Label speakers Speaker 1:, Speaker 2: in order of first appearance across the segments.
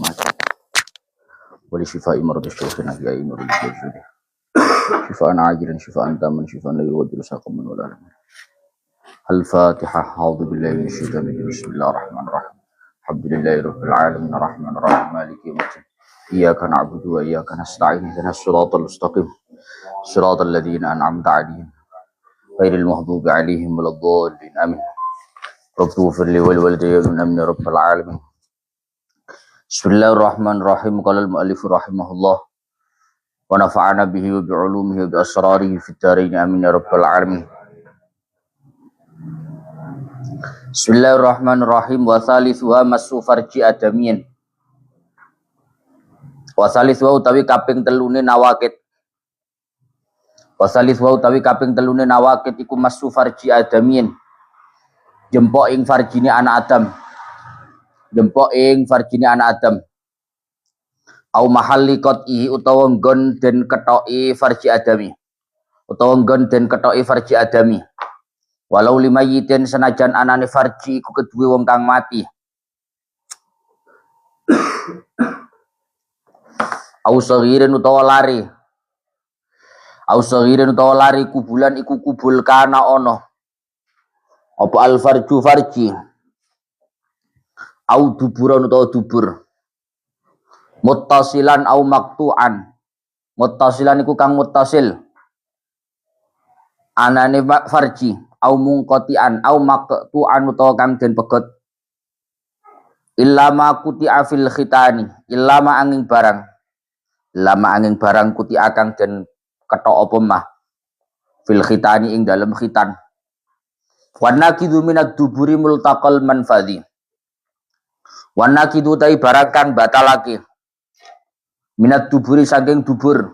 Speaker 1: mati. Wali syifai marad syukhina ya inur al-jazid. Syifaan ajilan syifaan taman syifaan la yughadiru saqaman wala alam. Al-Fatihah. A'udzu billahi minasyaitonir rajim. Bismillahirrahmanirrahim. Alhamdulillahirabbil alamin arrahmanir rahim maliki yaumiddin. Iyyaka na'budu wa iyyaka nasta'in. Ihdinas siratal mustaqim. Siratal ladzina an'amta 'alaihim ghairil maghdubi 'alaihim waladdallin. Amin. Rabbighfir li wa liwalidayya amin ya rabbal alamin. Bismillahirrahmanirrahim. Qala al-mu'allif rahimahullah wa nafa'ana bihi wa bi'ulumihi wa bi asrarihi fid dharain amin ya rabbal alamin. Bismillahirrahmanirrahim. Wa thalithuha masu farji adamiyin. Wa thalithuha utawi kaping telune nawakit. Wa thalithuha utawi kaping telune nawakit iku masu farji adamiyin. Jempok ing farjine anak Adam. Jempok ing farjine anak Adam. Au mahalli qat'ihi utawa nggon den ketoki farji adami. Utawa nggon den ketoki farji adami. Walau limayitin senajan anane farji iku keduwe wong kang mati. Au saghirin utawa lari. Au saghirin utawa lari kubulan iku kubul kana ono. Apa al farju farji. Au duburan utawa dubur. Muttasilan au maqtu'an. Muttasilan iku kang muttasil. Anane farji au mungqati'an au maqtu'an utawa kang den pegot. Illa ma quti'a fil khitani, illa ma angin barang. Lama angin barang quti'a kang den ketok apa mah. Fil khitani ing dalem khitan. Wa nakidu minad duburi multaqal manfadhi. Wa nakidu tai barang kang batalake. Minat duburi saking dubur.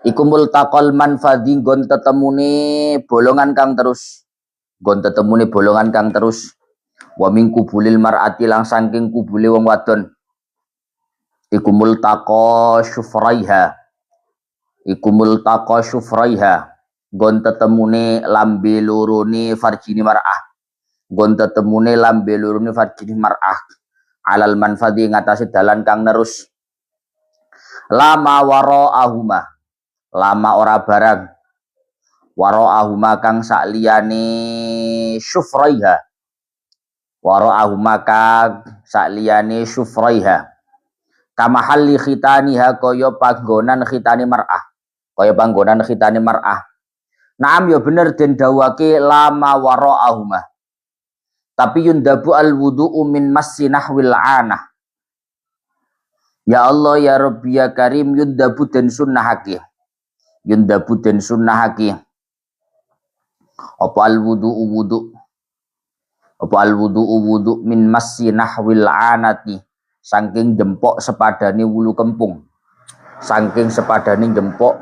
Speaker 1: Iku multaqal manfadhi nggon tetemune bolongan kang terus. Nggon tetemune bolongan kang terus. Wa min kubulil mar'ati lang saking kubule wong wadon. Iku multaqa syufraiha. Iku multaqa syufraiha. Nggon tetemune lambe lorone farjine mar'ah. Nggon tetemune lambe lorone farjine mar'ah. Alal manfadhi ngatasi dalan kang nerus. Lama wara'ahuma. Lama ora barang. Wara'ahuma kang sakliyane syufraiha. Wara'ahuma kang sakliyane syufraiha. Kama halli khitaniha kaya panggonan khitane mar'ah. Kaya panggonan khitane mar'ah. Naam ya bener den dawake lama wara'ahuma. Tapi yundabu al-wudu'u min massi nahwil 'anah. Ya Allah ya Rabbi ya Karim yundabu den sunnahake. Yundabu den sunnahake. Apa al-wudu'u wudu'. Apa al-wudu'u wudu' min massi nahwil 'anati. Saking jempok sepadane wulu kempung. Saking jempok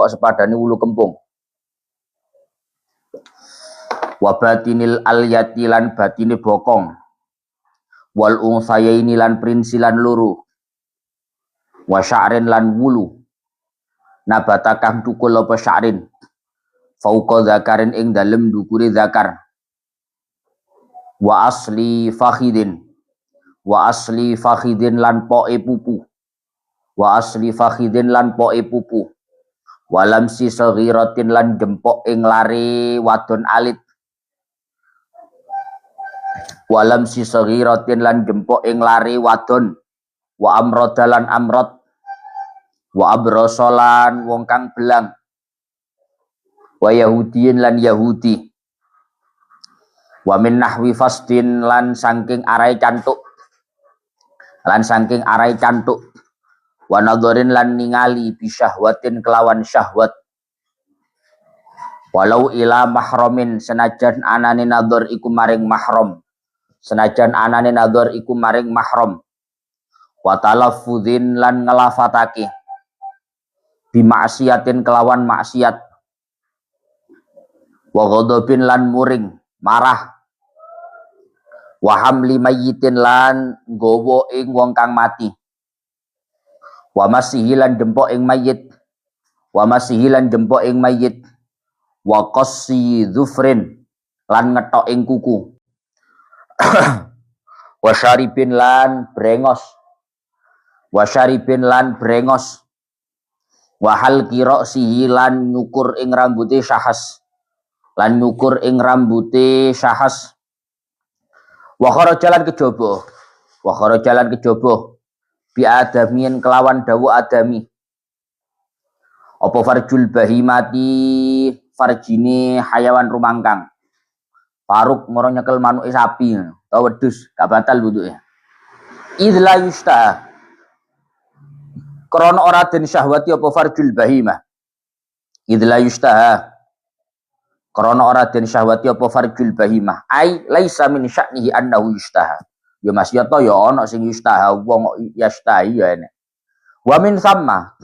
Speaker 1: sepadane wulu kempung. Wa batinil alyati lan batine bokong. Wal unsayaini lan prinsilan loro. Wa sya'rin lan wulu. Nabata kang tukul apa sya'rin. Fauqa zakarin ing dalem dukure zakar. Wa asli fakhidin. Wa asli fakhidin lan poe pupu. Wa asli fakhidin lan poe pupu. Walamsi saghiratin lan jempok ing lare wadon alit. Walam si saghiratin lan jempok ing lari wadon. Wa amrodalan amrod. Wa abrosolan wong kang belang. Wa yahudiyin lan yahudi. Wa min nahwi fasdin lan saking arai cantuk. Lan saking arai cantuk. Wa nadharin lan ningali bisyahwatin kelawan syahwat. Walau ila mahramin senajan anane nadhar iku maring mahram. Senajan anane nadhar iku maring mahram. Wa talaffuzin lan ngelafatake bi maksiatin kelawan maksiat. Wa ghadabin lan muring marah. Wa hamli mayyitin lan nggawa ing wong kang mati. Wa masihi lan jempok ing mayit. Wa masihi lan jempok ing mayit. Wa qassi dzufrin lan ngetok ing kuku. Wa syaribin lan brengos. wa syaribin lan brengos, wa halqi ra'sihi lan nyukur ing rambute syahas, lan nyukur ing rambute syahas, wa kharajalan kejaba, wa kharajalan kejaba bi adamien kelawan dawu adami, apa farjul bahimati farjine hayawan rumangkang, faruk moro nyekel manuke sapi tau wedhus gak batal wuduke, idla yusta krana ora den syahwati apa farjul bahimah, idla yusta krana ora den syahwati apa farjul bahimah, ai laisa min sya'nihi annahu yustaha. Ya Mas ya to ya ana sing yustaha wong yastahi ya enek. Wa min samma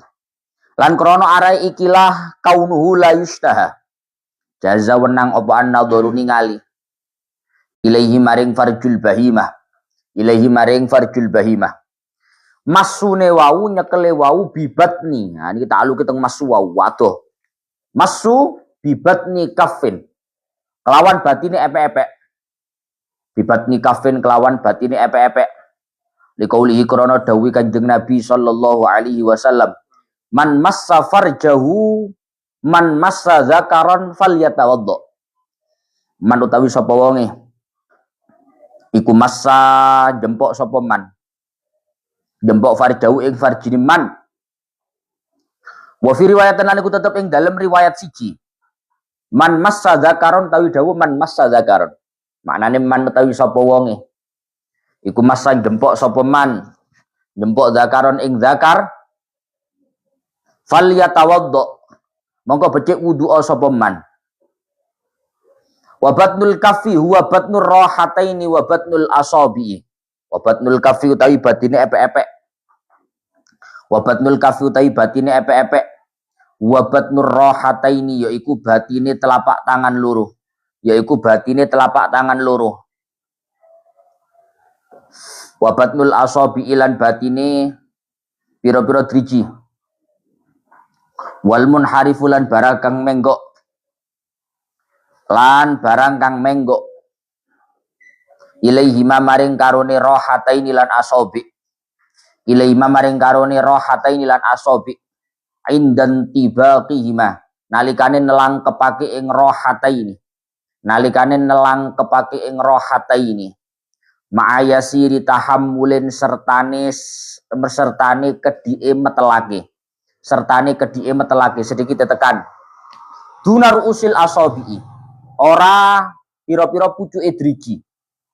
Speaker 1: lan krana arai ikilah kaunuhu la yustaha. Jaza wenang apa an-nadharu ningali ilaihi maring farjul bahimah. Ilaihi maring farjul bahimah. Masune wau nyekele wau bibatni. Nah iki takluk keteng masu wau waduh. Masu bibatni kafin. Kelawan batine epek-epek. Bibatni kafin kelawan batine epek-epek. Liqaulihi krana dawuh Kanjeng Nabi sallallahu alaihi wasallam, man massa farjahu man massa zakaron falyatawaddo. Man utawi sapa wonge iku massa jempok sapa man. Jempok farjahu ing farjine man. Wa fi riwayatan lan iku tetep ing dalem riwayat siji. Man massa zakaron tawi dawuh man massa zakaron. Maknane man utawi sapa wonge iku massa jempok sapa man. Jempok zakaron ing zakar falyatawaddo. Mongko becik wudu sapa man. Wa batnul kaffi huwa batnur rahataini wa batnul asabi. Wa batnul kaffi utawi batine epek-epek. Wa batnul kaffi utawi batine epek-epek. Wa batnur rahataini yaiku batine telapak tangan loro. Yaiku batine telapak tangan loro. Wa batnul asabi ilan batine pira-pira driji. Wal munharifu lan barang kang menggok. Lan barang kang menggok. Ilaihima maring karone rahataini lan asabi. Ilaihima maring karone rahataini lan asabi. Indan tibaqihima nalikane nelang kepake ing rahataini. Nalikane nelang kepake ing rahataini. Ma'ayasiri tahammulin sertane kedike metelake. Sertane kedike metelake sedikit tekan. Dunar usil asabi'i. Ora pira-pira pucuke driji.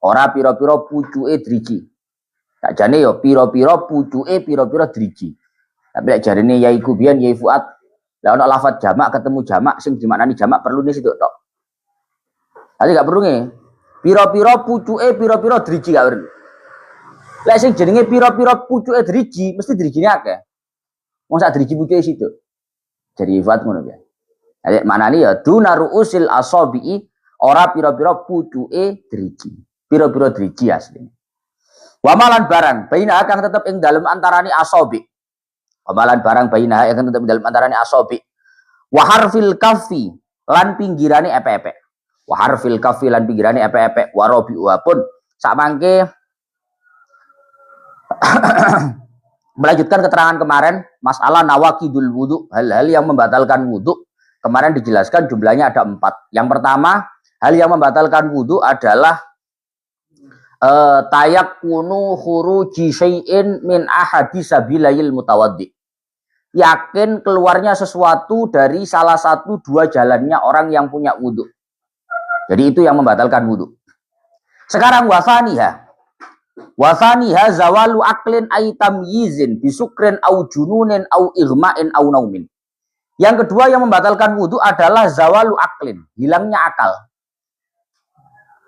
Speaker 1: Ora pira-pira pucuke driji. Tak jane yo pira-pira pucuke pira-pira driji. Tapi lek jarene yaiku biyen yai Fuad, lah ana lafaz jamak ketemu jamak sing dimaknani jamak perlu nih situ tok. Tadi gak perlu nge. Pira-pira pucuke pira-pira driji gak perlu. Lek sing jenenge pira-pira pucuke driji mesti drijine akeh. Wong sak driji pucuke situ. Jadi Fuad ngono ya. Jadi maknane ya dunaru usil asabi'i ora pira-pira pucuke driji. Pira-pira driji asline. Wamalan barang baina kang tetep ing dalem antarane asabi. Wamalan barang baina kang tetep ing dalem antarane asabi. Wa harfil kaffi lan pinggirane epek-epek. Wa harfil kaffi lan pinggirane epek-epek. Wa rabi'u pun sak mangke melanjutkan keterangan kemarin masalah nawaqidul wudu, hal-hal yang membatalkan wudu. Kemarin dijelaskan jumlahnya ada 4. Yang pertama, hal yang membatalkan wudu adalah tayakkunu khuruji syai'in min ahadi sabilayil mutawaddi. Yakin keluarnya sesuatu dari salah satu dua jalannya orang yang punya wudu. Jadi itu yang membatalkan wudu. Sekarang wasaniha. Wasaniha zawalu aklin ay tamyizin bisukrin au jununin au igma'in au naumin. Yang kedua yang membatalkan wudu adalah zawalu aklin, hilangnya akal.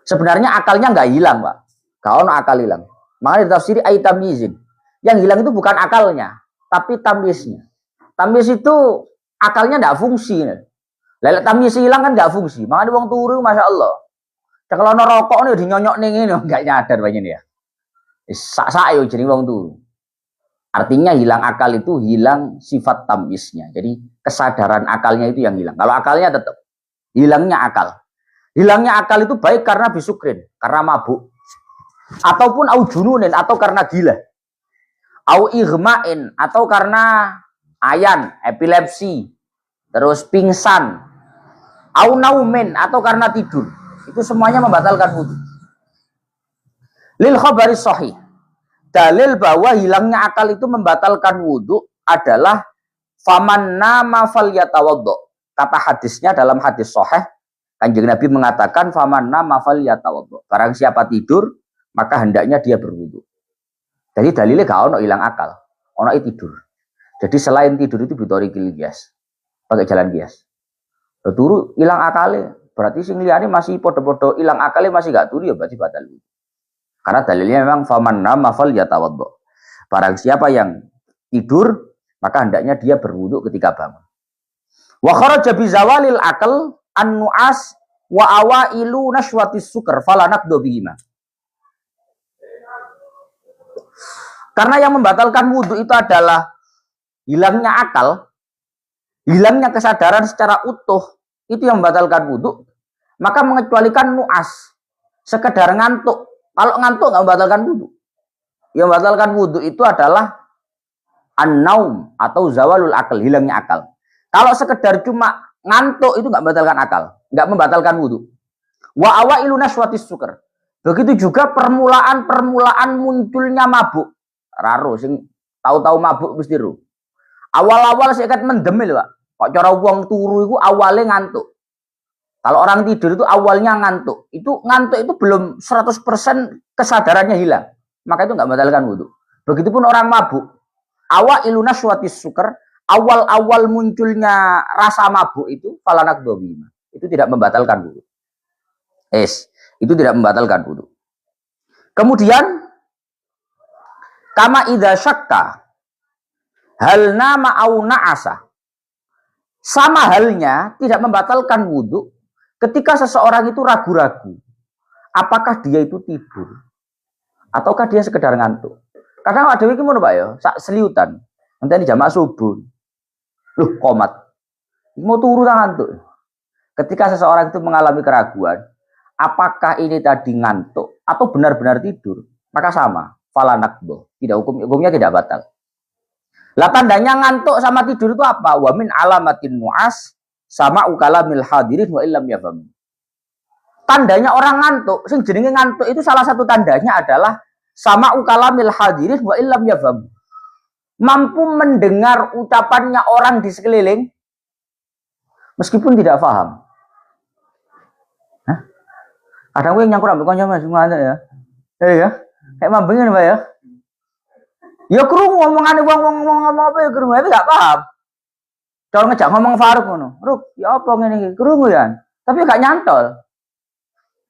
Speaker 1: Sebenarnya akalnya nggak hilang, Pak. Kalau akal hilang. Makanya ditafsiri ay tamyizin. Yang hilang itu bukan akalnya, tapi tamyiznya. Tamyiz itu akalnya nggak fungsi. Lelek tamyiz hilang kan nggak fungsi. Makanya wong turu masya Allah. Kalau rokok nih dinyonyok nih ini nggak nyadar banyak ya. Sak yo jadi wong turu. Artinya hilang akal itu hilang sifat tamyiznya. Jadi kesadaran akalnya itu yang hilang. Kalau akalnya tetap hilangnya akal. Hilangnya akal itu baik karena bisukrin, karena mabuk, ataupun aujununin atau karena gila. au ighma'in atau karena ayan, epilepsi, terus pingsan, au naumin atau karena tidur. Itu semuanya membatalkan wudu. Lil khabari sahih. Dalil bahwa hilangnya akal itu membatalkan wudu adalah faman nama falyatawaddo. Kata hadisnya dalam hadis sahih, Kanjeng Nabi mengatakan faman nama falyatawaddo. Barang siapa tidur, maka hendaknya dia berwudu. Jadi dalilnya gak ono hilang akal, ono tidur. Jadi selain tidur itu bitorikil gias, pakai jalan gias. Turu hilang akalnya, berarti sing liyane masih podo-podo hilang akalnya masih gak turu ya berarti batal wudu. Karena dalilnya memang faman nama falyatawaddo. Barang siapa yang tidur, maka hendaknya dia berwudu ketika bangun. Wa kharaja bi zawalil aql an-nu'as wa awailu nashwatis sukar fala naqdu bihima. Karena yang membatalkan wudu itu adalah hilangnya akal, hilangnya kesadaran secara utuh, itu yang membatalkan wudu. Maka mengecualikan nu'as, sekedar ngantuk. Kalau ngantuk nggak membatalkan wudu. Yang membatalkan wudu itu adalah an-naum atau zawalul akal, hilangnya akal. Kalau sekedar cuma ngantuk itu nggak membatalkan akal, nggak membatalkan wudu. Wa awailu nashwatis sukar. Begitu juga permulaan munculnya mabuk. Raro sing tahu-tahu mabuk mesti ru. Awal-awal saya kan mendemil, Pak. Kok cara wong turu itu awalnya ngantuk. Kalau orang tidur itu awalnya ngantuk. Itu ngantuk itu belum 100% kesadarannya hilang. Maka itu nggak membatalkan wudu. Begitupun orang mabuk. Awailu nashwatis sukar, awal-awal munculnya rasa mabuk itu falanak dobima. Itu tidak membatalkan wudu. Itu tidak membatalkan wudu. Kemudian kama idza syakka hal nama au na'asa. Sama halnya tidak membatalkan wudu ketika seseorang itu ragu-ragu. Apakah dia itu tidur ataukah dia sekedar ngantuk? Kadang ada iki ngono Pak ya, sak seliutan. Nanti jamak subuh. Loh, komat. Mau turu ta ngantuk. Ketika seseorang itu mengalami keraguan, apakah ini tadi ngantuk atau benar-benar tidur? Maka sama. Fala naqdo. Tidak hukumnya tidak batal. Lah tandanya ngantuk sama tidur itu apa? Wa min alamatin nu'as sama ukalamil hadirin wa illam yafham. Tandanya orang ngantuk, sing jenenge ngantuk itu salah satu tandanya adalah sama ukalamil hadirin wa illam yafham. Mampu mendengar ucapannya orang di sekeliling meskipun tidak paham. Hah? Kadang gue nyangkut ambek kanca Mas ngantuk ya. Ya. Kayak mambengin Pak ya. Ya krungu ngomongane wong ngomong apa ya krungu, tapi gak paham. Kalau ngejak ngomong Faruk ngono. Ruk, ya apa ngene iki? Krungu ya. Tapi gak nyantol.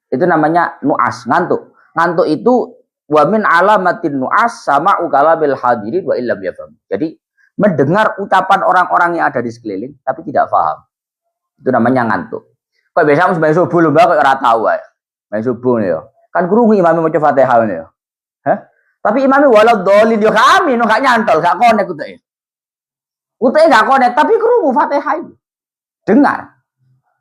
Speaker 1: Itu namanya nu'as, ngantuk. Ngantuk itu wa min alamatin nu'as sama ukalabil hadirin wa illam yafham. Jadi mendengar ucapan orang-orang yang ada di sekeliling tapi tidak paham. Itu namanya ngantuk. Kok biasa mesti subuh lho Mbak kok ora tau wae. Main subuh ya. Kan krungu imam maca Fatihah ya. Hah? Tapi imamnya walau dolin yo kami no gak nyantol, gak konek uteke. Uteke gak konek, tapi krungu Fatihah itu. Dengar.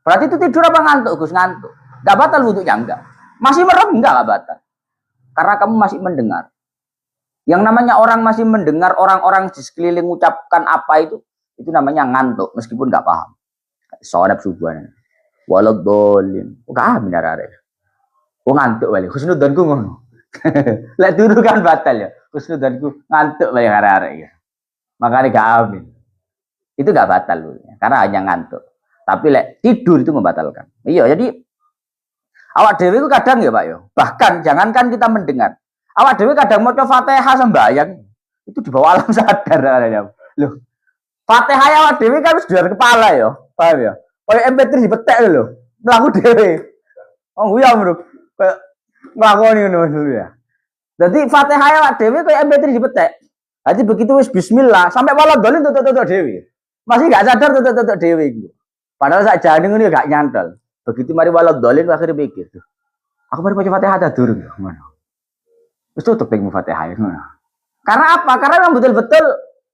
Speaker 1: Berarti itu tidur apa ngantuk, Gus? Ngantuk. Gak batal wudunya enggak. Masih merem enggak batal. Karena kamu masih mendengar. Yang namanya orang masih mendengar orang-orang di sekeliling ucapkan apa itu namanya ngantuk meskipun enggak paham. Soalnya subuhan. Walau dolin. Gak amin arek. Wong ngantuk wae. Husnudzonku ngono. Lek turu kan batal ya. Husnudzonku ngantuk wae arek-arek ya. Makanya gak amin. Itu gak batal loh, karena hanya ngantuk. Tapi lek tidur itu membatalkan. Iya, jadi awak dewi itu kadang ya Pak yo. Bahkan jangankan kita mendengar. Awak dewi kadang maca Fatihah sembahyang itu di bawah alam sadar ya. Loh. Fatihah awak dewi kan wis dhuwur kepala ya. Paham ya? Kayak MP3 dipetek lho. Mlaku dhewe. Oh iya, Bro. Kayak nglakoni ngono ya. Jadi Fatihah awak dewi kayak MP3 dipetek. Jadi begitu wis bismillah sampai malah dolin tutuk-tutuk dewi. Masih gak sadar tutuk-tutuk dewi gitu. Padahal sak jane ngono gak nyantol. Begitu mari walad dolin akhirnya mikir tuh. Aku mari baca Fatihah ta durung ngono. Wis tutup ping Fatihah ngono. Karena apa? Karena memang betul-betul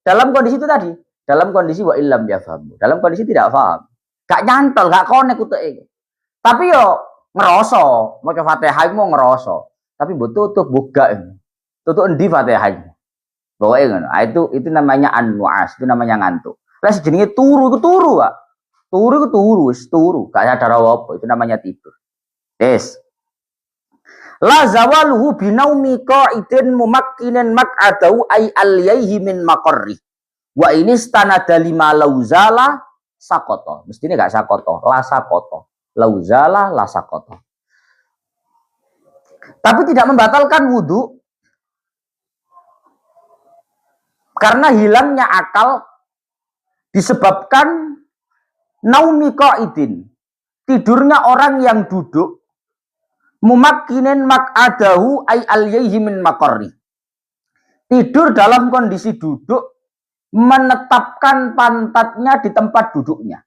Speaker 1: dalam kondisi itu tadi, dalam kondisi wa illam yafham. Dalam kondisi tidak paham. Gak nyantol, gak konek uteke. Tapi yo ngeroso, maca Fatihah mau ngeroso. Tapi mbok tutup buka. Tutup endi Fatihah. Pokoknya ngono. Itu namanya an-nu'as, itu namanya ngantuk. Lah sejenenge turu itu turu, Pak. Turu itu turu, wis turu, gak sadar apa, itu namanya tidur. Yes. La zawaluhu binaumi qa'idin mumakkinin mak'adahu ay alyaihi min maqarri. Wa ini stanada lima lauzala sakoto. Mestinya gak sakoto, la sakoto. Lauzala la sakoto. Tapi tidak membatalkan wudhu karena hilangnya akal disebabkan naumi qa'idin, tidurnya orang yang duduk, mumakkinin mak'adahu ay alyaihi min maqarri, tidur dalam kondisi duduk, menetapkan pantatnya di tempat duduknya.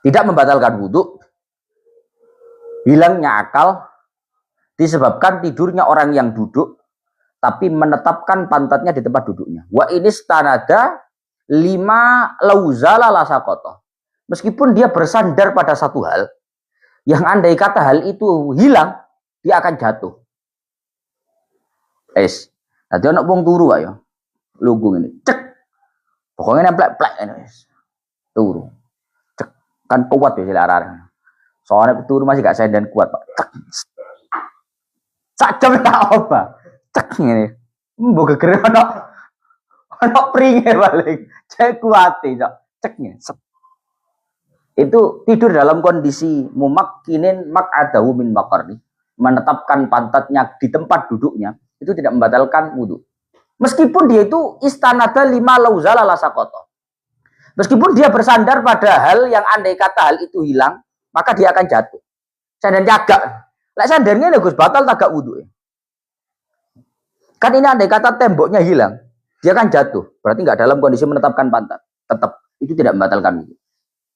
Speaker 1: Tidak membatalkan wudhu, hilangnya akal disebabkan tidurnya orang yang duduk, tapi menetapkan pantatnya di tempat duduknya. Wa ini stanada lima lauzala lasakoto. Meskipun dia bersandar pada satu hal, yang andai kata hal itu hilang, dia akan jatuh. Nanti anak wong turu ayo, lugung ini, cek, pokoknya nemplek-plek ini, turu. Kan kuat ya silaran. Soalnya turu masih gak dan kuat, Pak. Cek. Sak jam tak apa. Cek ngene. Mbok gegere ono pringe balik. Cek kuat ya. Cek ngene. Itu tidur dalam kondisi mumakkinin mak'adahu min maqarri, menetapkan pantatnya di tempat duduknya, itu tidak membatalkan wudu. Meskipun dia itu istanada lima lauzala lasakoto. Meskipun dia bersandar pada hal yang andai kata hal itu hilang, maka dia akan jatuh. Sandar jaga. Lek sandarnya Gus batal tagak wudu. Kan ini andai kata temboknya hilang, dia akan jatuh. Berarti nggak dalam kondisi menetapkan pantat. Tetap itu tidak membatalkan wudu.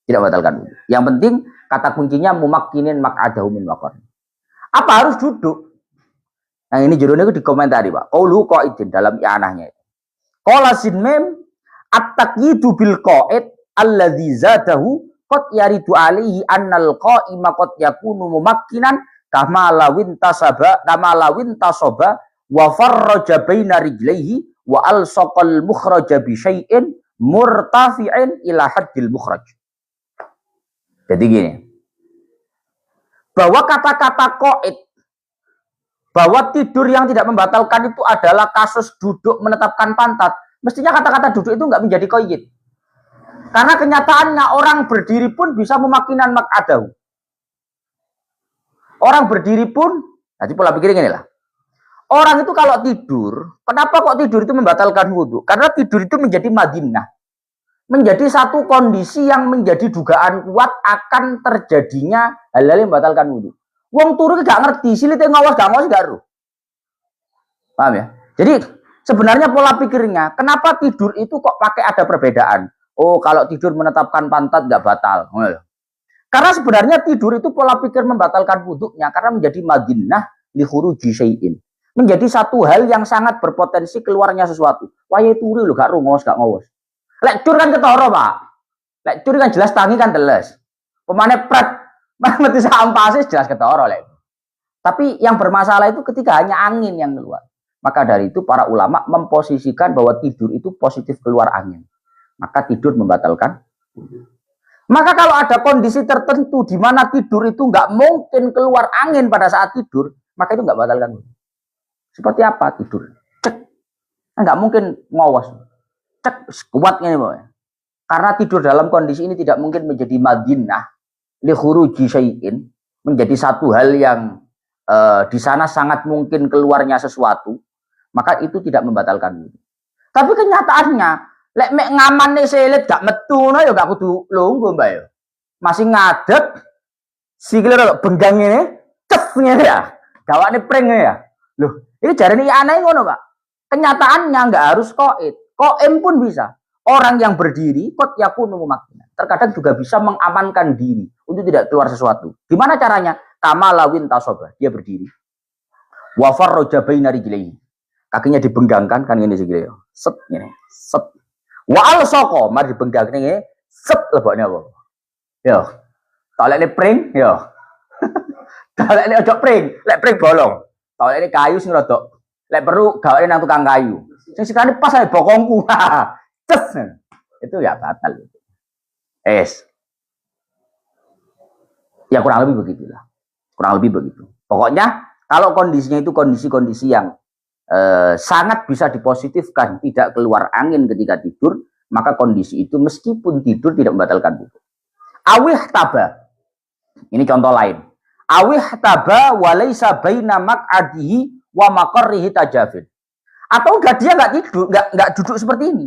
Speaker 1: Tidak membatalkan wudu. Yang penting kata kuncinya mumakkinin mak'adahu min maqarri. Apa harus duduk? Nah ini judulnya itu dikomentari, Pak. Qaulu qa'idin dalam i'anahnya. Qala sinmim at-taqyidu bil qa'id alladzi zadahu qad yaridu alaihi annal qa'ima qad yakunu mumakkinan kama lawin tasaba wa farraja baina rijlaihi wa alsaqal mukhraja bi syai'in murtafi'in ila haddil mukhraj. Jadi gini, bahwa kata-kata qa'id, bahwa tidur yang tidak membatalkan itu adalah kasus duduk menetapkan pantat. Mestinya kata-kata duduk itu nggak menjadi qayyid. Karena kenyataannya orang berdiri pun bisa memakkinan mak'adahu. Orang berdiri pun, jadi pola pikir gini lah. Orang itu kalau tidur, kenapa kok tidur itu membatalkan wudhu? Karena tidur itu menjadi madinah. Menjadi satu kondisi yang menjadi dugaan kuat akan terjadinya hal-hal yang membatalkan wudhu. Wong turu gak ngerti, silite ngawas gak ngawas gak ru. Paham ya? Jadi sebenarnya pola pikirnya, kenapa tidur itu kok pakai ada perbedaan? Oh, kalau tidur menetapkan pantat nggak batal. Karena sebenarnya tidur itu pola pikir membatalkan wudhunya karena menjadi madinah li khuruji syai'in. Menjadi satu hal yang sangat berpotensi keluarnya sesuatu. Wah, ya turu lho gak rungos, gak ngowos. Lek cur kan ketara, Pak. Lek cur kan jelas tangi kan teles. Pemane pret mati sampase jelas ketara lek. Tapi yang bermasalah itu ketika hanya angin yang keluar. Maka dari itu para ulama memposisikan bahwa tidur itu positif keluar angin. Maka tidur membatalkan. Maka kalau ada kondisi tertentu di mana tidur itu nggak mungkin keluar angin pada saat tidur, maka itu nggak batalkan. Seperti apa tidur? Cek. Nggak mungkin ngawas. Cek kuatnya nih, Boy. Karena tidur dalam kondisi ini tidak mungkin menjadi madinah li khuruji syai'in, menjadi satu hal yang di sana sangat mungkin keluarnya sesuatu, maka itu tidak membatalkan. Tapi kenyataannya, lek mek ngamane selit gak metu no ya gak kudu lungguh, Mbak ya. Masih ngadeg sikile benggang ini, cet ngene ya. Gawane pring ya. Loh, ini jarene aneh ngono, Pak. Kenyataannya enggak harus qaid. Qaim pun bisa. Orang yang berdiri qad yakunu mumakkinan. Terkadang juga bisa mengamankan diri untuk tidak keluar sesuatu. Gimana caranya? Kama lawin tasoba, dia berdiri. Wa farraja baina rijlaihi. Kakinya dibenggangkan kan ngene sikile. Set ngene. Set. Wa alsaqa, mari dibenggang ngene Sep lebokne apa? Yo. Tolek pring, yo. Tolek ojo pring, lek pring bolong. Tolek kayu sing rodok. Lek perlu gawe nang tukang kayu. Sing sekali pas ae bokongku. Ces. Itu ya batal itu. Ya kurang lebih begitulah. Kurang lebih begitu. Pokoknya kalau kondisinya itu kondisi-kondisi yang sangat bisa dipositifkan, tidak keluar angin ketika tidur, maka kondisi itu meskipun tidur tidak membatalkan wudu. Awih taba. Ini contoh lain. Awih taba walaysa baina maq'adihi wa maqarrihi tajafin. Atau dia nggak tidur, nggak duduk seperti ini.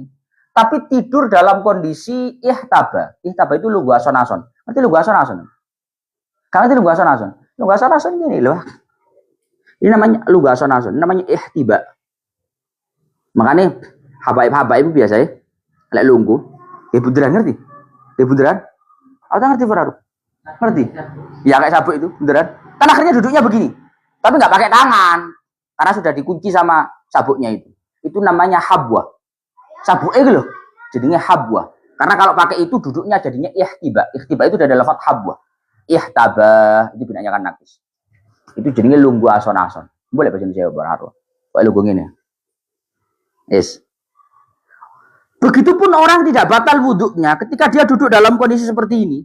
Speaker 1: Tapi tidur dalam kondisi ihtaba. Ihtaba itu lungguh ason-ason. Ngerti lungguh ason-ason? Karena itu lungguh ason-ason. Lungguh ason-ason gini loh. Ini namanya lungguh ason-ason. Ini namanya ihtiba. Makanya habaib-habaib biasa ya. Lek lungguh. Ya beneran ngerti? Ya beneran? Atau ngerti Fararu? Ngerti? Ya kayak sabuk itu. Beneran? Kan akhirnya duduknya begini. Tapi nggak pakai tangan. Karena sudah dikunci sama sabuknya itu. Itu namanya habwa. Sabuk itu loh. Jadinya habwa. Karena kalau pakai itu duduknya jadinya ihtiba. Ihtiba itu dari lafaz habwa. Ihtaba itu binanya kan nakis. Itu jadinya lungguh ason-ason. Boleh bahasa Indonesia Fararu. Kayak lungguh ini. Yes. Begitupun orang tidak batal wuduknya ketika dia duduk dalam kondisi seperti ini.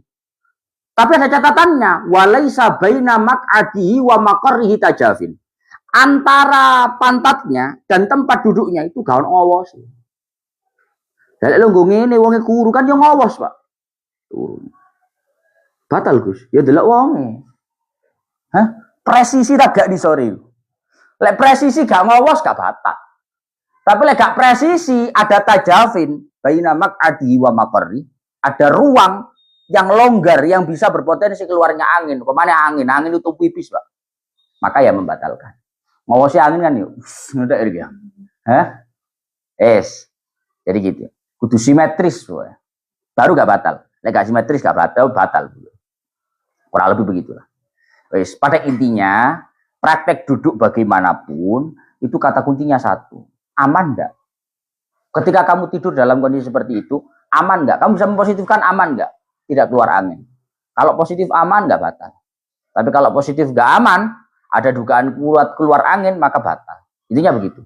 Speaker 1: Tapi ada catatannya, walaisa baina maq'adihi wa maqarrihi tajafin. Antara pantatnya dan tempat duduknya itu gaun awas. Lah lek lungguh ngene wonge kuru kan yo ngawas, Pak. Batal, Gus. Ya delok wonge. Hah? Presisi tak gak disori. Lek presisi gak ngawas gak batal. Tapi lek gak presisi ada tajafin baina maq'adihi wa maqarri, ada ruang yang longgar yang bisa berpotensi keluarnya angin. Kemana angin itu pipis, Pak. Maka ya membatalkan. Ngawasi angin kan yuk. Udah ya. Hah? Jadi gitu. Kudu simetris, Pak. Baru gak batal. Lek gak simetris gak batal. Kurang lebih begitulah. Pada intinya praktek duduk bagaimanapun itu kata kuncinya satu. Aman enggak? Ketika kamu tidur dalam kondisi seperti itu, aman enggak? Kamu bisa mempositifkan aman enggak? Tidak keluar angin. Kalau positif aman enggak batal. Tapi kalau positif enggak aman, ada dugaan kuat keluar angin maka batal. Intinya begitu.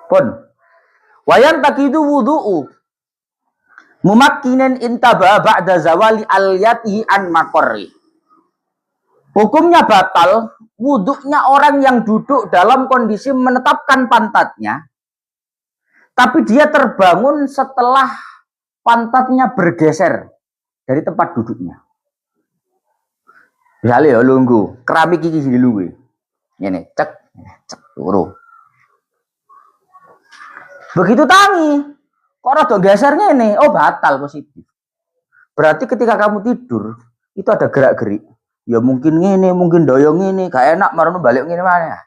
Speaker 1: Pun wayan takidu wudu'u mumakkinin intaba ba'da zawali al-yatihi an maqarri. Hukumnya batal wuduknya orang yang duduk dalam kondisi menetapkan pantatnya, tapi dia terbangun setelah pantatnya bergeser dari tempat duduknya. Misalnya ya lungguh, keramik iki sini lungguh. Ini cek turu. Begitu tangi, kok rada gesernya ini, oh batal positif. Berarti ketika kamu tidur itu ada gerak-gerik. Ya mungkin ngene, mungkin doyong ini, gak enak marono balik ngene mana.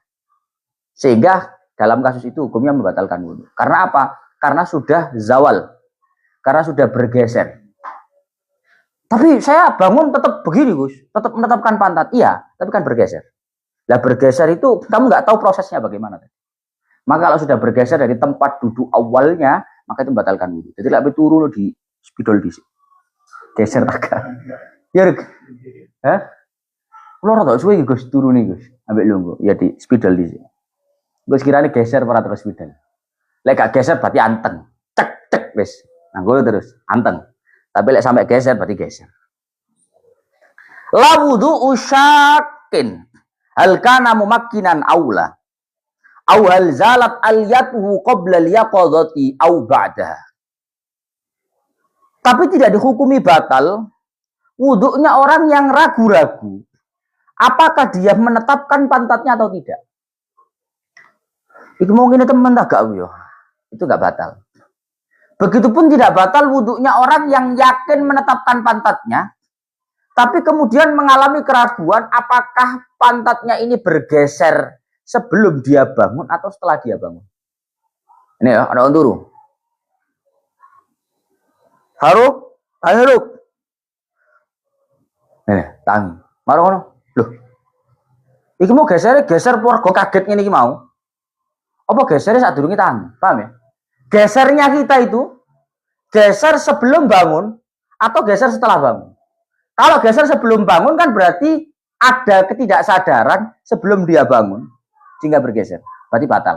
Speaker 1: Sehingga dalam kasus itu hukumnya membatalkan wudu. Karena apa? Karena sudah zawal. Karena sudah bergeser. Tapi saya bangun tetap begini, Gus. Tetap menetapkan pantat. Iya, tapi kan bergeser. Lah bergeser itu kamu nggak tahu prosesnya bagaimana. Maka kalau sudah bergeser dari tempat duduk awalnya, maka itu membatalkan wudu. Jadi lebih turun di spidol di sini. Geser agak. Ya, hah? Kalau rada suwe Gus turun nih Gus, ambek lungguh. Ya di spidol di sini. Gus kirane geser para terus spidol. Lek gak geser berarti anteng. Cek wis. Nah, gue terus anteng. Tapi lek sampai geser berarti geser. La wudu usyakin. Hal kana mumakkinan aula. Aw hal zalat al-yatuhu qabla al-yaqadati aw ba'daha. Tapi tidak dihukumi batal wuduknya orang yang ragu-ragu. Apakah dia menetapkan pantatnya atau tidak? Itu mungkin teman tak gak yo. Itu gak batal. Begitupun tidak batal wuduknya orang yang yakin menetapkan pantatnya, tapi kemudian mengalami keraguan apakah pantatnya ini bergeser sebelum dia bangun atau setelah dia bangun. Ini ya, ada turu. Haruk. Tangi. Maro ngono. Loh. Iki mau geser porgo kaget ngene iki mau. Apa gesernya saat durunge tangi? Paham ya? Gesernya kita itu geser sebelum bangun atau geser setelah bangun. Kalau geser sebelum bangun kan berarti ada ketidaksadaran sebelum dia bangun sehingga bergeser, berarti batal.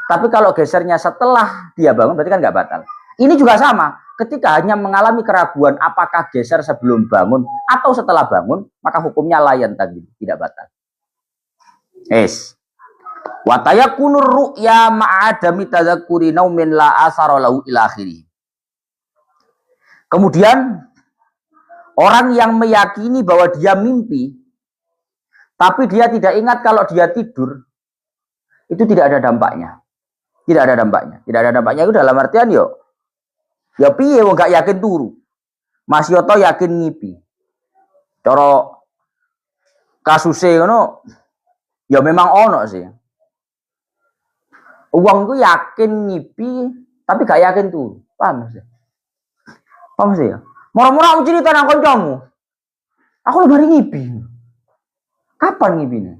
Speaker 1: Tapi kalau gesernya setelah dia bangun berarti kan nggak batal. Ini juga sama, ketika hanya mengalami keraguan apakah geser sebelum bangun atau setelah bangun, maka hukumnya layan tadi, tidak batal. Wa tayakunur ru'ya ma'adami tadzakkuri naumin la asara lahu ila akhirih. Kemudian orang yang meyakini bahwa dia mimpi tapi dia tidak ingat kalau dia tidur, itu tidak ada dampaknya. Tidak ada dampaknya. Tidak ada dampaknya itu dalam artian ya piye wong gak yakin turu. Mas Yoto yakin ngipi. Cara kasuse ngono ya memang ono sih. Uang itu yakin ngipi tapi gak yakin turu. Paham sih? Paham sih ya? Murah-murah aku cerita nang kancamu. Aku lu bari ngipi. Kapan ngipine?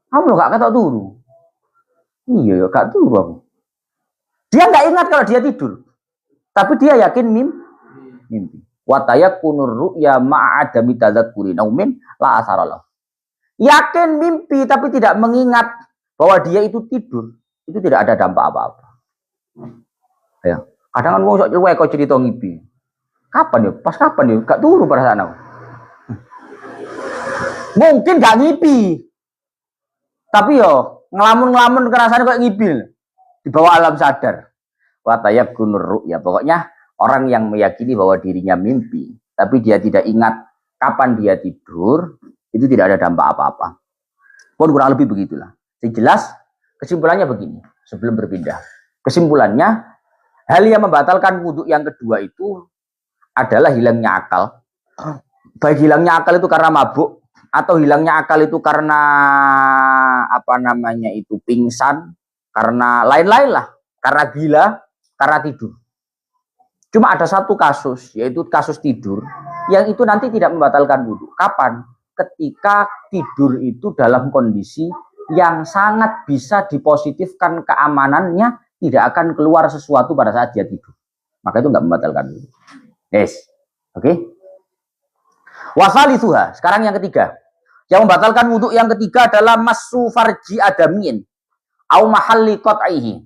Speaker 1: Kamu lo gak ketok turu. Iya ya gak turu aku. Dia nggak ingat kalau dia tidur. Tapi dia yakin mimpi. Wa tayakunur ru'ya ma'adami tadzakkuri naumin la asaralah. Yakin mimpi tapi tidak mengingat bahwa dia itu tidur. Itu tidak ada dampak apa-apa. Ya. Kadang kan wong sok cuek kok cerita ngipi. Kapan ya? Pas kapan ya? Gak turu perasaan aku. Mungkin gak ngipi. Tapi yo ngelamun-ngelamun kerasane kok ngipil. Di bawah alam sadar. Wa tayakunur ru'ya. Pokoknya orang yang meyakini bahwa dirinya mimpi, tapi dia tidak ingat kapan dia tidur, itu tidak ada dampak apa-apa. Pun kurang lebih begitulah. Yang jelas, kesimpulannya begini, sebelum berpindah. Kesimpulannya, hal yang membatalkan wudhu yang kedua itu adalah hilangnya akal. Baik hilangnya akal itu karena mabuk, atau hilangnya akal itu karena pingsan, karena lain-lain lah, karena gila, karena tidur. Cuma ada satu kasus, yaitu kasus tidur, yang itu nanti tidak membatalkan wudhu. Kapan? Ketika tidur itu dalam kondisi yang sangat bisa dipositifkan keamanannya, tidak akan keluar sesuatu pada saat dia tidur. Maka itu nggak membatalkan wudhu. Yes, oke. Wasalisuha. Sekarang yang ketiga. Yang membatalkan wudhu yang ketiga adalah massu farji adamin au mahalli qat'ihi.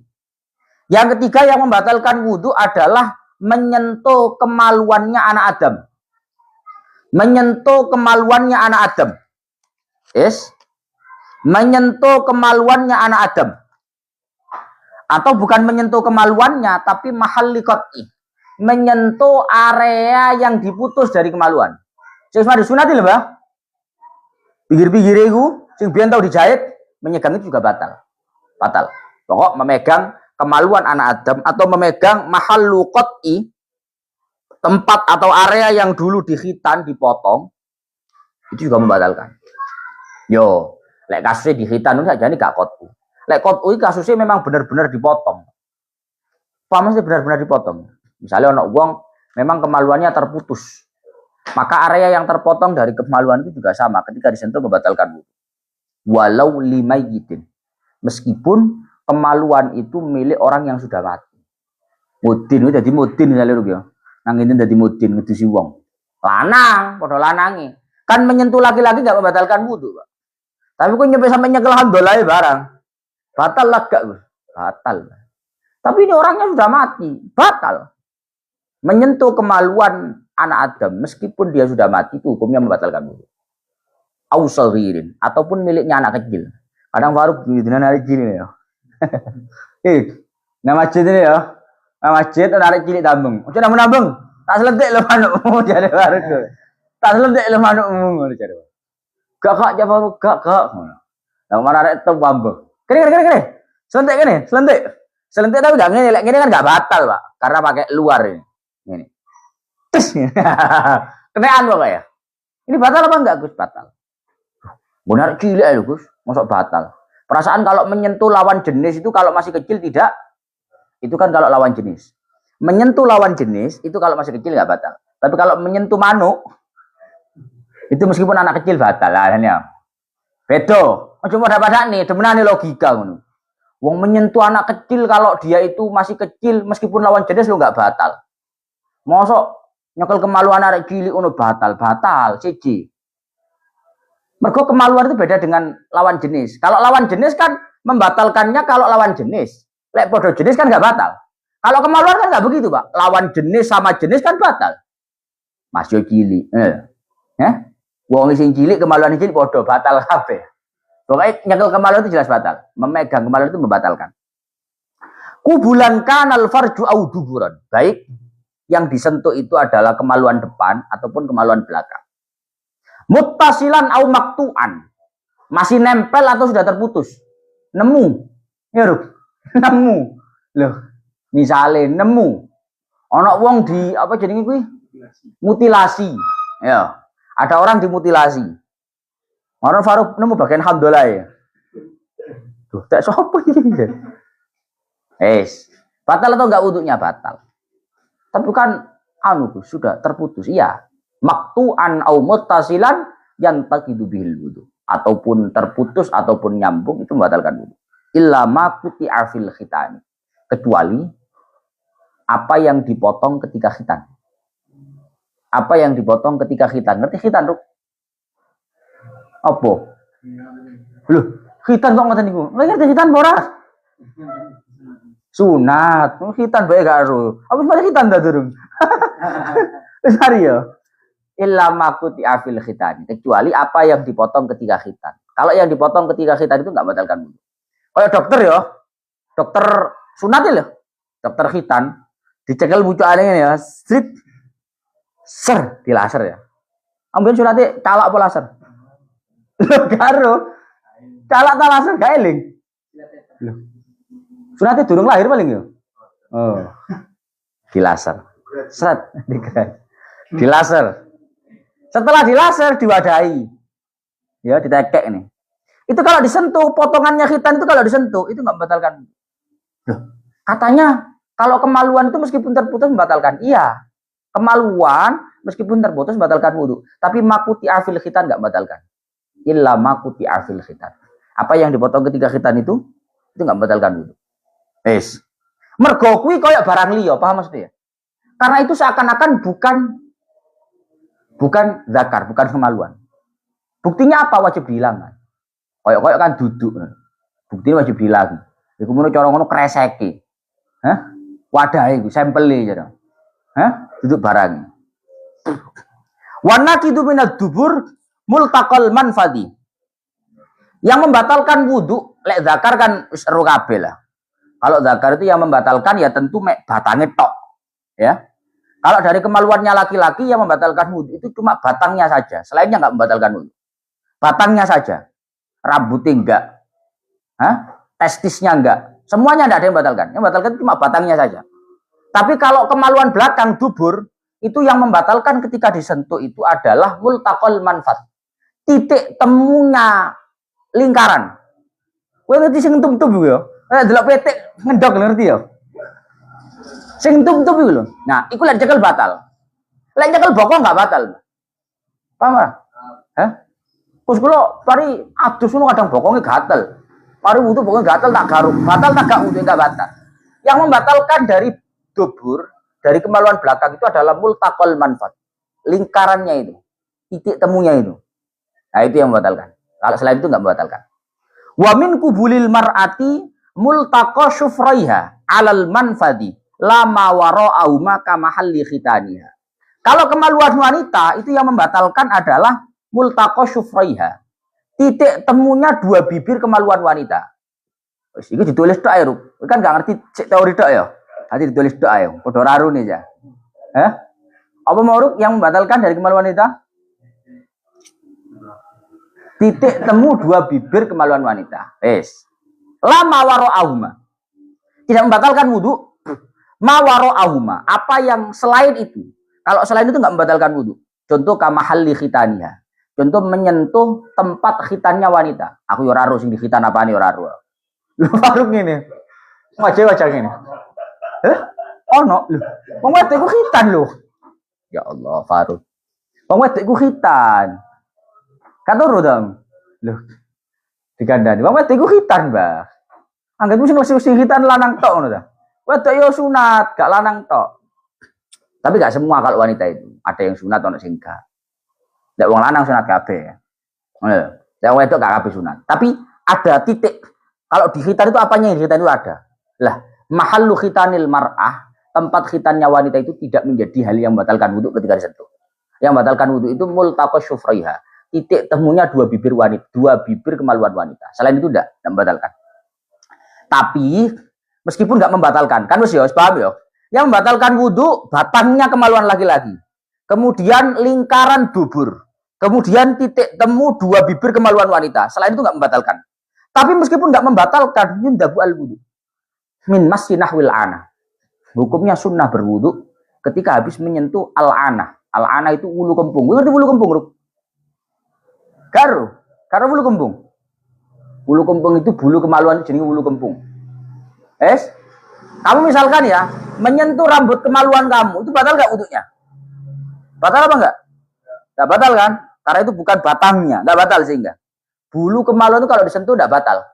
Speaker 1: Yang ketiga yang membatalkan wudhu adalah menyentuh kemaluannya anak Adam. Menyentuh kemaluannya anak Adam. Yes. Menyentuh kemaluannya anak Adam. Atau bukan menyentuh kemaluannya, tapi mahalli qat'i. Menyentuh area yang diputus dari kemaluan. Sing wis disunati lho, Mbah. Pinggir-pinggir itu, sing biyen tau dijahit, menyegang itu juga batal. Batal. Pokok memegang kemaluan anak Adam atau memegang mahallu qat'i, tempat atau area yang dulu dikhitan, dipotong, itu juga membatalkan. Yo, lek kasusnya dikhitan itu saja ini gak qat'u. Lek qat'u kasusnya memang benar-benar dipotong. Paham sih benar-benar dipotong. Misalnya anak wong memang kemaluannya terputus. Maka area yang terpotong dari kemaluan itu juga sama ketika disentuh membatalkan wudhu. Walau limayyitin. Meskipun kemaluan itu milik orang yang sudah mati. Mudin itu jadi mudin misalnya ya. Nang ini jadi mudin ngedusi wong. Lanang, padha lanange. Kan menyentuh laki-laki enggak membatalkan wudhu, Pak. Tapi kok nyampe sampai nyekel handolae barang. Batal lah gak, Gus? Batal. Tapi ini orangnya sudah mati, batal. Menyentuh kemaluan anak Adam meskipun dia sudah mati itu hukumnya membatalkan wudhu. Ausaghirin ataupun miliknya anak kecil. Kadang baru bidinan hari gini ya. Nama masjid ini ya. Nama masjid anak cilik tambeng. Ojo nambung. Tak selentik lo manukmu jare baru. Tak selentik lo manukmu ngono jare. Gak baru gak. Lah mana arek tambeng. Kene. Selentik. Selentik tapi gak ngene, lek ngene kan gak batal, Pak. Karena pakai luar ini. Ini. Kenaan kok ya? Ini batal apa enggak, Gus? Batal. Benar cilik lho, Gus. Mosok batal. Perasaan kalau menyentuh lawan jenis itu kalau masih kecil tidak. Itu kan kalau lawan jenis. Menyentuh lawan jenis itu kalau masih kecil enggak batal. Tapi kalau menyentuh manuk itu meskipun anak kecil batal lah ya. Bedo. Cuma pada nih, demenane logika ngono. Wong menyentuh anak kecil kalau dia itu masih kecil meskipun lawan jenis lo enggak batal. Mosok nyekel kemaluan arek cilik ono batal siji. Mergo kemaluan itu beda dengan lawan jenis. Kalau lawan jenis kan membatalkannya kalau lawan jenis. Lek podo jenis kan nggak batal. Kalau kemaluan kan nggak begitu, Pak. Lawan jenis sama jenis kan batal. Mas yo cilik. Wong sing cilik kemaluan cilik podo batal kabeh. Pokoknya nyekel kemaluan itu jelas batal. Memegang kemaluan itu membatalkan. Kubulan kanal farju au duburan. Baik yang disentuh itu adalah kemaluan depan ataupun kemaluan belakang. Muttasilan au maktuan. Masih nempel atau sudah terputus? Nemu. Ya, Ruk. Nemu. Loh, misale nemu. Ana wong di apa jenenge kuwi? Mutilasi. Ya. Ada orang dimutilasi. Orang Faruk nemu bagian hamdalah ya. Tuh, tak sapa iki. Batal atau enggak wudhunya batal. Tapi kan sudah terputus. Iya. Maktu'an au muttasilan yantaqidu bihil wudhu. Ataupun terputus ataupun nyambung itu membatalkan wudhu. Illa ma quti'a fil khitani. Kecuali apa yang dipotong ketika khitan. Apa yang dipotong ketika khitan. Ngerti khitan, Ruk? Apa? Loh, khitan kok ngoten niku. Ngerti khitan ora? Sunat, khitan bae gak ero. Apa malah khitan ta durung? Wis hari ya. Illa makuti afil khitan. Kecuali apa yang dipotong ketika khitan. Kalau yang dipotong ketika khitan itu enggak batalkan wudhu. Kayak dokter ya. Dokter sunat ya. Dokter khitan dicekel bucukane ngene ya. Strit. Ser di laser ya. Amben sunate calak apa laser? Lho karo. Calak ta laser gak eling. Lho. Sunate durung lahir paling ya. Oh. Di laser. Seret di laser. Setelah di laser diwadahi. Ya, ditekek ini. Itu kalau disentuh, potongannya khitan itu kalau disentuh, itu enggak membatalkan. Loh, katanya kalau kemaluan itu meskipun terputus membatalkan. Iya. Kemaluan meskipun terputus membatalkan wudhu. Tapi makuti afil khitan enggak membatalkan. Illa makuti afil khitan. Apa yang dipotong ketika khitan itu enggak membatalkan wudhu. Mergo kuwi koyo barang liya, paham maksudnya? Karena itu seakan-akan bukan zakar, bukan kemaluan. Buktinya apa? Wajib dihilangkan. Koyok-koyok kan duduk. Buktinya wajib dihilang. Iku ngono cara ngono kreseke. Wadah iku sampele jare. Duduk barang. Wana kidu minad dubur multaqal manfadi. Yang membatalkan wudhu, lek zakar kan seru kabeh lah. Kalau zakar itu yang membatalkan ya tentu mek batange tok. Ya. Kalau dari kemaluannya laki-laki yang membatalkan wudhu itu cuma batangnya saja. Selainnya enggak membatalkan wudhu. Batangnya saja. Rambutnya enggak. Testisnya enggak. Semuanya enggak ada yang membatalkan. Yang membatalkan cuma batangnya saja. Tapi kalau kemaluan belakang dubur, itu yang membatalkan ketika disentuh itu adalah multaqal manfat. Titik temunya lingkaran. Kowe ngerti sing tum-tum ya? Delok petik ngedok ngerti ya? Sing tum-tum iku lho. Nah, iku lek cekel batal. Lek cekel bokong enggak batal. Paham ora? Terus kula pari adus ngono kadang bokonge gatel. Mari wudu bokonge gatel tak garuk. Batal tak gak wudu enggak batal. Yang membatalkan dari dubur, dari kemaluan belakang itu adalah multaqal manfat. Lingkarannya itu. Titik temunya itu. Nah, itu yang membatalkan. Kalau selain itu enggak membatalkan. Wa min kubulil mar'ati multaqa syufraiha 'alal manfadi lama wara'u maka mahalli khitaniha. Kalau kemaluan wanita itu yang membatalkan adalah multaqa syufraiha. Titik temunya dua bibir kemaluan wanita. Wis iki ditulis tok ae, Ruk. Kan enggak ngerti teori tok ya. Nanti ditulis tok ae. Padha raru nih ya. Apa mau, Ruk, yang membatalkan dari kemaluan wanita? Titik temu dua bibir kemaluan wanita. Lama wara'ahuma. Tidak membatalkan wudhu. Ma wara'ahuma. Apa yang selain itu. Kalau selain itu enggak membatalkan wudhu. Contoh kamahalli khitaniha. Contoh menyentuh tempat khitannya wanita. Aku ora ro sing di khitan apane ora ro. Lho Faruk ngene. Wajah ngene. Ono lho. Wong wedok iku khitan lho. Ya Allah, Faruk. Wong wedok iku khitan. Katuru dong. Loh. Dikandani. Wong wedok iku khitan, Mbah. Anggapmu sing khitan lanang tok ngono ta. Wedok yo sunat, gak lanang tok. Tapi gak semua kalau wanita itu. Ada yang sunat, ada yang enggak. Nek wong lanang sunat kabeh. Yang wedok gak kabeh sunat. Tapi ada titik. Kalau di khitan itu apanya yang di khitan itu ada. Lah, mahallu khitanil mar'ah, tempat khitannya wanita itu tidak menjadi hal yang membatalkan wudhu ketika disentuh. Yang membatalkan wudhu itu multaqa syufraiha. Titik temunya dua bibir wanita, dua bibir kemaluan wanita. Selain itu tidak membatalkan. Tapi meskipun nggak membatalkan, kan wis ya, paham ya? Yang membatalkan wudhu batangnya kemaluan laki-laki. Kemudian lingkaran dubur. Kemudian titik temu dua bibir kemaluan wanita. Selain itu nggak membatalkan. Tapi meskipun nggak membatalkan, yundabu al wudhu min massinahwil ana. Hukumnya sunnah berwudhu ketika habis menyentuh al-ana. Al-ana itu wulu kempung. Ngerti wulu kempung, Ruk? Karo wulu kempung. Wulu kempung itu bulu kemaluan itu jenis wulu kempung. Kamu misalkan ya, menyentuh rambut kemaluan kamu, itu batal nggak wudhunya? Batal apa enggak? Nggak batal kan? Karena itu bukan batangnya, nggak batal sehingga. Bulu kemaluan itu kalau disentuh nggak batal.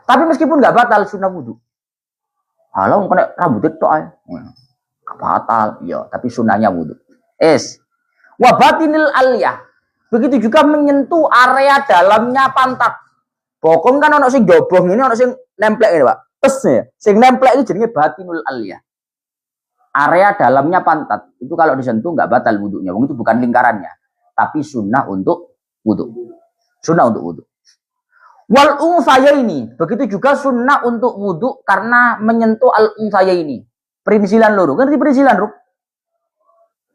Speaker 1: Tapi meskipun nggak batal, sunnah wudhu. Halau kena rambut itu aja. Nggak batal, ya. Tapi sunnahnya wudhu. Wabatinil aliyah. Begitu juga menyentuh area dalamnya pantat. Bokong kan ono sing dobong ini, ono sing nemplek ini, Pak. Ya. Sing nemplek ini jadinya batinul aliyah. Area dalamnya pantat. Itu kalau disentuh nggak batal wudhunya. Itu bukan lingkarannya. Tapi sunnah untuk wudhu. Sunnah untuk wudhu. Wal unsayaini, begitu juga sunnah untuk wudhu karena menyentuh al unsayaini. Perinsilan loro, ngerti perinsilan, Ruk?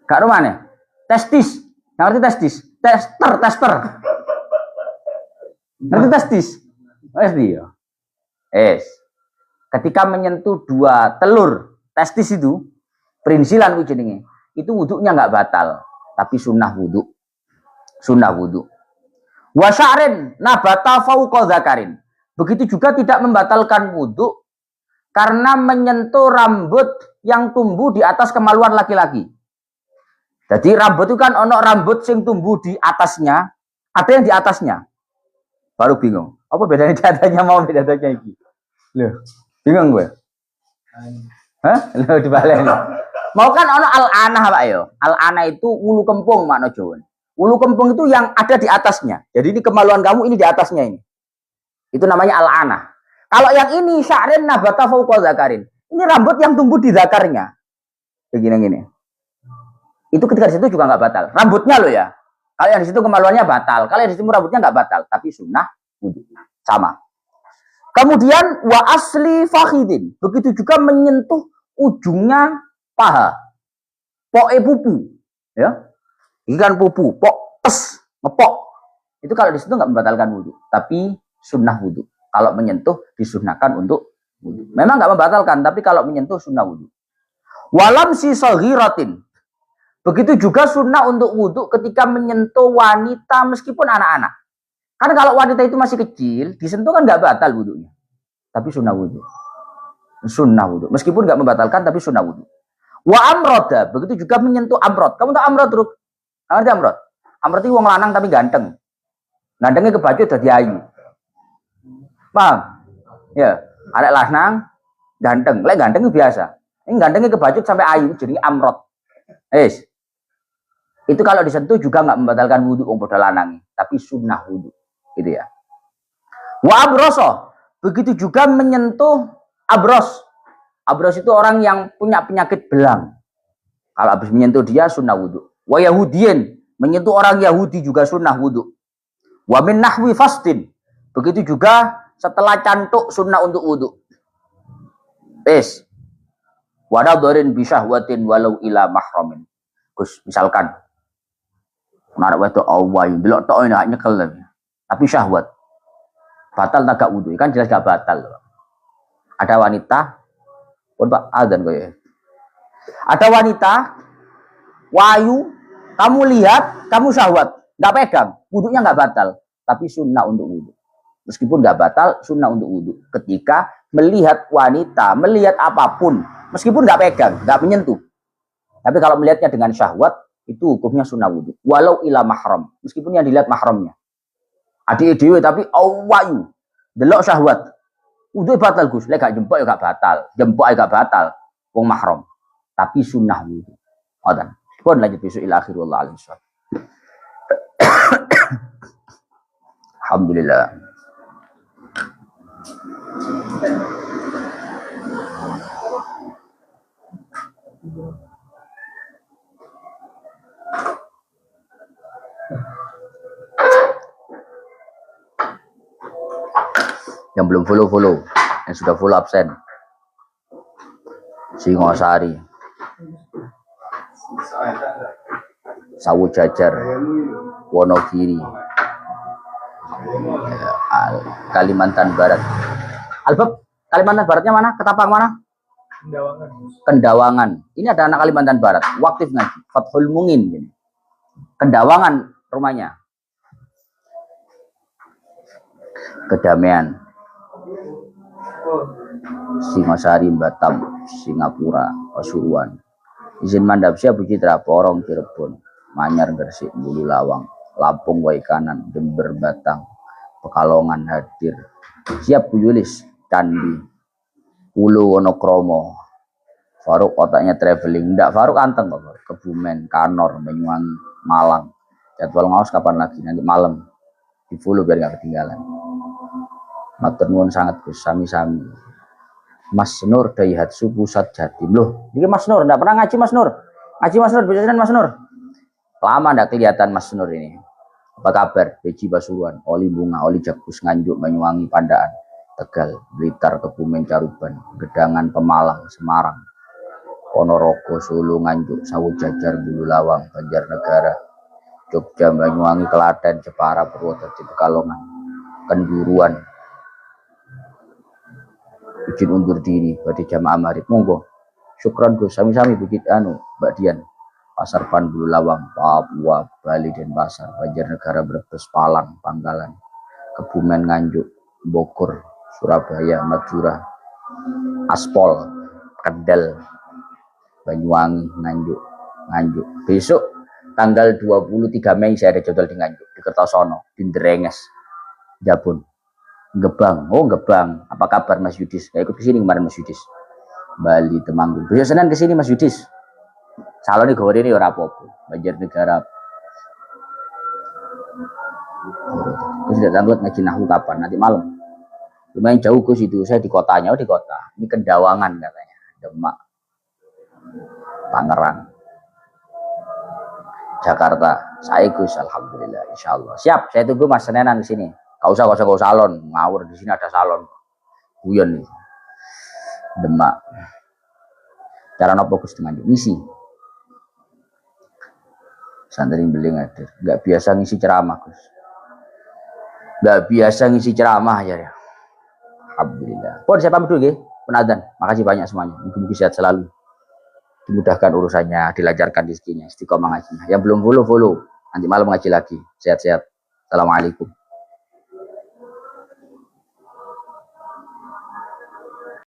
Speaker 1: Gak rumane? Testis, ngerti testis? Tester. Ngerti testis? Dia. Ketika menyentuh dua telur testis itu, perinsilan jenenge. Itu wudhunya nggak batal, tapi sunnah wudhu. Sunnah wudhu. Wasya'rin nabata fauqa dzakarin. Begitu juga tidak membatalkan wudhu karena menyentuh rambut yang tumbuh di atas kemaluan laki-laki. Jadi rambut itu kan ono rambut yang tumbuh di atasnya, ada yang di atasnya. Baru bingung. Apa bedanya di atasnya mau bedanya iki? Loh, bingung gue. Hah? Loh dibalik. Mau kan ono al-ana Pak yo. Al-ana itu wulu kempung makna Jawa. Wulu kempung itu yang ada di atasnya. Jadi ini kemaluan kamu ini di atasnya ini. Itu namanya al-ana. Kalau yang ini sya'rin nabata fauqa dzakarin. Ini rambut yang tumbuh di zakarnya. Begini-gini. Itu ketika di situ juga nggak batal. Rambutnya loh ya. Kalau yang di situ kemaluannya batal. Kalau yang di situ rambutnya nggak batal. Tapi sunnah wudhu. Sama. Kemudian wa asli fakhidin. Begitu juga menyentuh ujungnya paha. Poe pupu. Ya. Ikan pupu, ngepok. Itu kalau di situ nggak membatalkan wudhu, tapi sunnah wudhu. Kalau menyentuh disunnahkan untuk wudhu. Memang nggak membatalkan, tapi kalau menyentuh sunnah wudhu. Walam si saghiratin. Begitu juga sunnah untuk wudhu ketika menyentuh wanita meskipun anak-anak. Karena kalau wanita itu masih kecil, disentuh kan nggak batal wudhunya, tapi sunnah wudhu. Sunnah wudhu, meskipun nggak membatalkan, tapi sunnah wudhu. Wa amroda, begitu juga menyentuh amrod. Kamu tahu amrod, Ruk? Ngerti amrod? Amrod itu wong lanang tapi ganteng. Gantengnya kebacut dadi ayu. Paham? Ya, arek lanang ganteng. Lek ganteng itu biasa. Ini gantengnya kebacut sampai ayu jadi amrod. Itu kalau disentuh juga nggak membatalkan wudhu wong padha lanang, tapi sunnah wudhu. Gitu ya. Wa abroso, begitu juga menyentuh abros. Abros itu orang yang punya penyakit belang. Kalau habis menyentuh dia sunnah wudhu. Wa Yahudiyin, menyentuh orang Yahudi juga sunnah wudhu. Wa min nahwi fastin, begitu juga setelah cantuk sunnah untuk wudhu. Wa nadharin bi syahwatin walau ila mahramin. Gus, misalkan narik wedok awai, delok tok enak nyekel. Tapi syahwat. Batal tak gak wudhu, kan jelas gak batal. Ada wanita, pun Pak azan kowe. Ada wanita wayu, kamu lihat, kamu syahwat, nggak pegang, wudhunya nggak batal, tapi sunnah untuk wudhu. Meskipun nggak batal, sunnah untuk wudhu. Ketika melihat wanita, melihat apapun, meskipun nggak pegang, nggak menyentuh, tapi kalau melihatnya dengan syahwat, itu hukumnya sunnah wudhu. Walau ila mahram, meskipun yang dilihat mahramnya. Adik dewe tapi wayu, delok syahwat, wudhu batal Gus, lek gak jempok ya gak batal, jempok ya gak batal, wong mahram. tapi sunnah wudu. Ngoten. Pun lanjut besok ila akhir wallahu alam. Alhamdulillah. Yang belum follow, yang sudah follow absen. Singosari, Sawu Jajar, Wonogiri, Kalimantan Barat. Albab, Kalimantan Baratnya mana? Ketapang mana?
Speaker 2: Kendawangan.
Speaker 1: Kendawangan. Ini ada anak Kalimantan Barat, waktif ngaji, Fathul Mungin gini. Kendawangan rumahnya. Kedamaian. Singosari, Batam, Singapura, Pasuruan. Izin mandap siap Citra, Porong, Cirebon, Manyar, Gresik, Bulu Lawang, Lampung, Waikanan, Jember, Batang, Pekalongan hadir. Siap Bu Yulis, Candi, Ulu, Wonokromo. Faruk otaknya traveling. Enggak, Faruk anteng kok. Kebumen, Kanor, Banyuwangi, Malang. Jadwal ngaos kapan lagi? Nanti malam. Di follow biar nggak ketinggalan. Matur nuwun sangat Gus, sami-sami. Mas Nur Daihatsu Pusat Jatim. Loh, ini Mas Nur, enggak pernah ngaji Mas Nur. Ngaji Mas Nur, biasanya Mas Nur. Lama enggak kelihatan Mas Nur ini. Apa kabar? Beji Pasuruan, Oli Bunga, Oli Jagus, Nganjuk, Banyuwangi, Pandaan, Tegal, Blitar, Kebumen, Caruban, Gedangan, Pemalang, Semarang, Ponorogo, Solo, Nganjuk, Sawu Jajar, Bulu Lawang, Banjarnegara, Jogja, Banyuwangi, Klaten, Jepara, Purwokerto, Pekalongan, Kenduruan, izin undur diri pada jamaah maghrib. Monggo. Syukran Gus, sami-sami bukit Mbak Dian. Pasar Pan, Bulu Lawang, Papua, Bali, Denpasar, Banjarnegara, Brebes, Palang, Pangkalan, Kebumen, Nganjuk, Bogor, Surabaya, Madura, Aspol, Kendal, Banyuwangi, Nganjuk. Besok tanggal 23 Mei saya ada jadwal di Nganjuk, di Kertosono, di Drenges, Jabun. Gebang, oh Gebang, apa kabar Mas Yudis? Saya ikut kesini kemarin Mas Yudis. Bali, Temanggung. Besok Senin kesini Mas Yudis. Salon ini gore ini ora apa-apa. Banjarnegara. Gus tidak tanggut ngaji nahwu kapan? Nanti malam. Lumayan jauh Gus itu. Saya di kotanya, di kota. Ini Kendawangan katanya. Demak, Tangerang, Jakarta. Saya Gus, alhamdulillah, insya Allah. Siap, saya tunggu Mas Senenan di sini. Gak usah salon, ngawur di sini ada salon. Guyon nih. Demak. Cara nopo Gus dengan ngisi. Santri beling hadir. Gak biasa ngisi ceramah Gus. Gak biasa ngisi ceramah ya. Alhamdulillah. Pun saya pamit dulu nggih. Penadzan. Makasih banyak semuanya. Mungkin sehat selalu. Dimudahkan urusannya, dilancarkan rezekinya, istiqomah ngajinya. Yang belum follow. Nanti malam ngaji lagi. Sehat-sehat. Assalamualaikum.